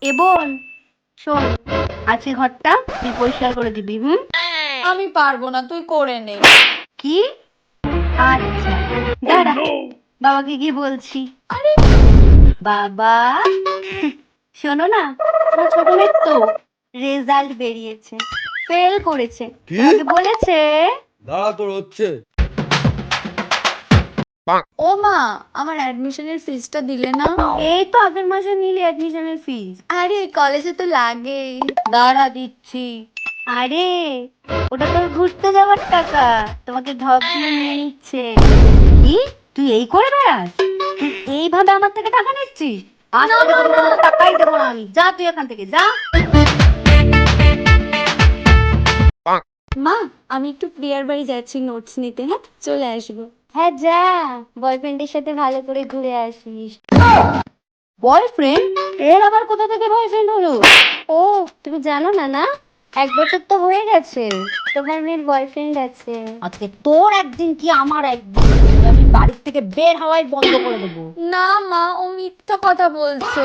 এ বোন, শোন, আছে ঘরটা তুই পরিষ্কার করে দিবি। আমি পারবো না, তুই করে নে। কি? আচ্ছা, দাঁড়া, বাবাকে গিয়ে বলছি। আরে বাবা, শোনো না, তোমার ছোট মেয়ের তো রেজাল্ট বেরিয়েছে, ফেল করেছে। কি? তোমাকে বলেছে। দাঁড়া, তোর হচ্ছে। ও মা, আমার অ্যাডমিশনের ফিসটা দিলে না? এই তো আগের মাসে নিলে অ্যাডমিশনের ফিস। আরে কলেজে তো লাগে। দাঁড়া দিচ্ছি। আরে, ওটা তোর ঘুরতে যাওয়ার টাকা, তোমাকে ঢপ দিয়ে নিয়ে নিচ্ছে। কি, তুই এই করে বেড়াস? তুই এইভাবে আমার থেকে টাকা নিচ্ছিস? আজ থেকে তোকে কোনো টাকাই দেবো না আমি। যা তুই এখান থেকে যা। মা, আমি একটু প্রিয়ার বাড়ি যাচ্ছি নোটস নিতে, হ্যাঁ চলে আসবো। হ্যাঁ যা, বয়ফ্রেন্ডের সাথে ভালো করে ঘুরে আসিস। বয়ফ্রেন্ড? এর আবার কোথা থেকে বয়ফ্রেন্ড হলো? ও, তুমি জানো না? না, 1 বছর তো হয়ে গেছে, তোমার মেয়ের বয়ফ্রেন্ড আছে। আজকে তোর একদিন কি আমার একদিন, আমি বাড়ির থেকে বের হওয়াই বন্ধ করে দেবো। না মা, ও মিথ্যা কথা বলছে।